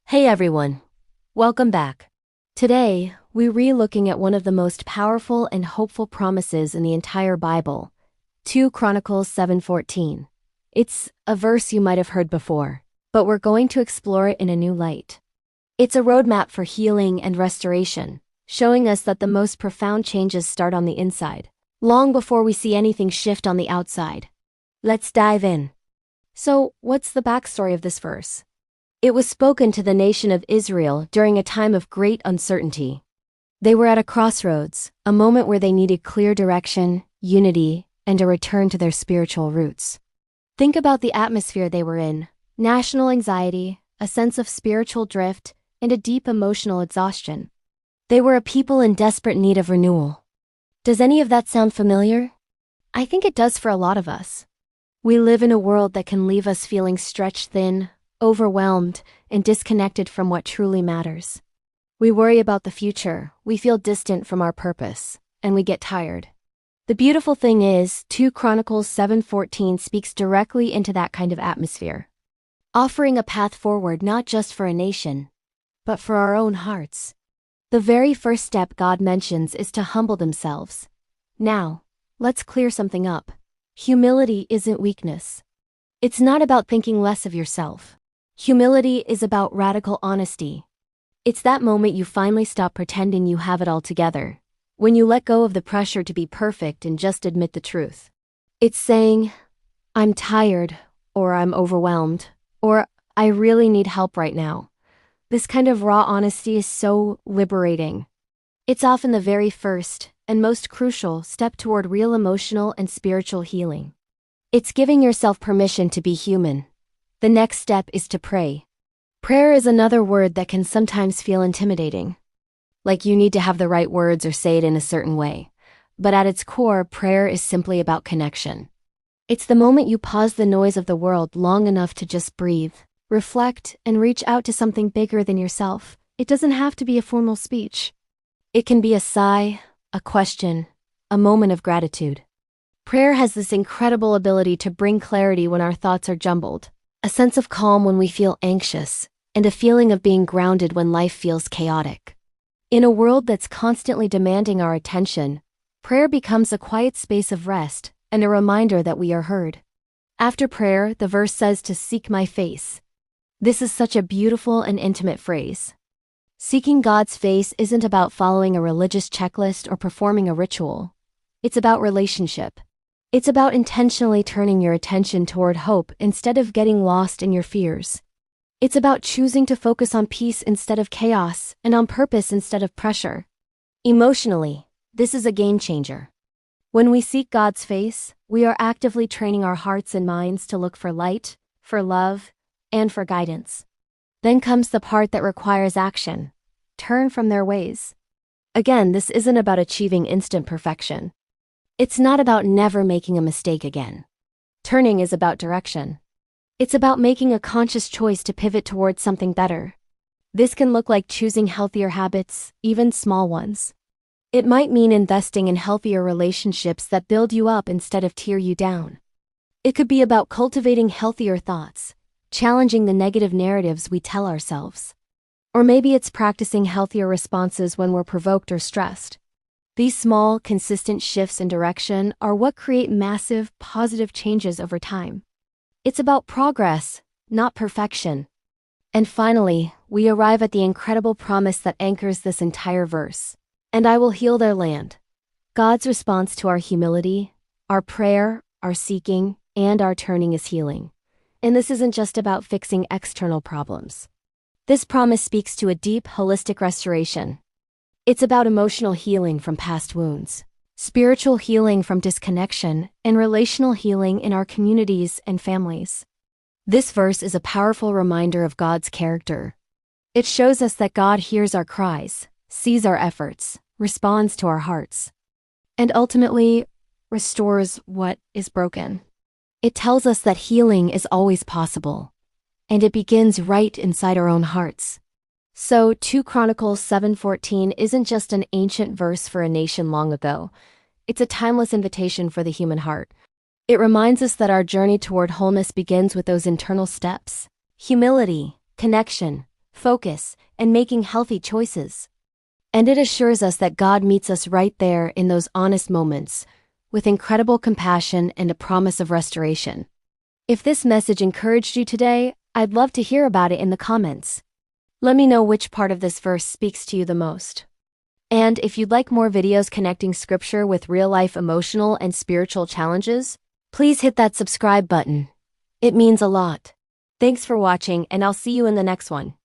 Hey everyone, welcome back. Today, we're re-looking at one of the most powerful and hopeful promises in the entire Bible, 2 Chronicles 7:14. It's a verse you might have heard before, but we're going to explore it in a new light. It's a roadmap for healing and restoration, showing us that the most profound changes start on the inside, long before we see anything shift on the outside. Let's dive in. So, what's the backstory of this verse? It was spoken to the nation of Israel during a time of great uncertainty. They were at a crossroads, a moment where they needed clear direction, unity, and a return to their spiritual roots. Think about the atmosphere they were in: national anxiety, a sense of spiritual drift, and a deep emotional exhaustion. They were a people in desperate need of renewal. Does any of that sound familiar? I think it does for a lot of us. We live in a world that can leave us feeling stretched thin, overwhelmed, and disconnected from what truly matters. We worry about the future, we feel distant from our purpose, and we get tired. The beautiful thing is, 2 Chronicles 7:14 speaks directly into that kind of atmosphere, offering a path forward not just for a nation, but for our own hearts. The very first step God mentions is to humble themselves. Now, let's clear something up. Humility isn't weakness. It's not about thinking less of yourself. Humility is about radical honesty. It's that moment you finally stop pretending you have it all together, when you let go of the pressure to be perfect and just admit the truth. It's saying, I'm tired, or I'm overwhelmed, or I really need help right now. This kind of raw honesty is so liberating. It's often the very first, and most crucial, step toward real emotional and spiritual healing. It's giving yourself permission to be human. The next step is to pray. Prayer is another word that can sometimes feel intimidating. Like you need to have the right words or say it in a certain way. But at its core, prayer is simply about connection. It's the moment you pause the noise of the world long enough to just breathe, reflect, and reach out to something bigger than yourself. It doesn't have to be a formal speech. It can be a sigh, a question, a moment of gratitude. Prayer has this incredible ability to bring clarity when our thoughts are jumbled, a sense of calm when we feel anxious, and a feeling of being grounded when life feels chaotic. In a world that's constantly demanding our attention, prayer becomes a quiet space of rest and a reminder that we are heard. After prayer, the verse says to seek my face. This is such a beautiful and intimate phrase. Seeking God's face isn't about following a religious checklist or performing a ritual. It's about relationship. It's about intentionally turning your attention toward hope instead of getting lost in your fears. It's about choosing to focus on peace instead of chaos and on purpose instead of pressure. Emotionally, this is a game changer. When we seek God's face, we are actively training our hearts and minds to look for light, for love, and for guidance. Then comes the part that requires action. Turn from their ways. Again, this isn't about achieving instant perfection. It's not about never making a mistake again. Turning is about direction. It's about making a conscious choice to pivot towards something better. This can look like choosing healthier habits, even small ones. It might mean investing in healthier relationships that build you up instead of tear you down. It could be about cultivating healthier thoughts, challenging the negative narratives we tell ourselves. Or maybe it's practicing healthier responses when we're provoked or stressed. These small, consistent shifts in direction are what create massive, positive changes over time. It's about progress, not perfection. And finally, we arrive at the incredible promise that anchors this entire verse. And I will heal their land. God's response to our humility, our prayer, our seeking, and our turning is healing. And this isn't just about fixing external problems. This promise speaks to a deep, holistic restoration. It's about emotional healing from past wounds, spiritual healing from disconnection, and relational healing in our communities and families. This verse is a powerful reminder of God's character. It shows us that God hears our cries, sees our efforts, responds to our hearts, and ultimately restores what is broken. It tells us that healing is always possible, and it begins right inside our own hearts. So 2 Chronicles 7:14 isn't just an ancient verse for a nation long ago. It's a timeless invitation for the human heart. It reminds us that our journey toward wholeness begins with those internal steps: humility, connection, focus, and making healthy choices. And it assures us that God meets us right there in those honest moments, with incredible compassion and a promise of restoration. If this message encouraged you today, I'd love to hear about it in the comments. Let me know which part of this verse speaks to you the most. And if you'd like more videos connecting scripture with real-life emotional and spiritual challenges, please hit that subscribe button. It means a lot. Thanks for watching, and I'll see you in the next one.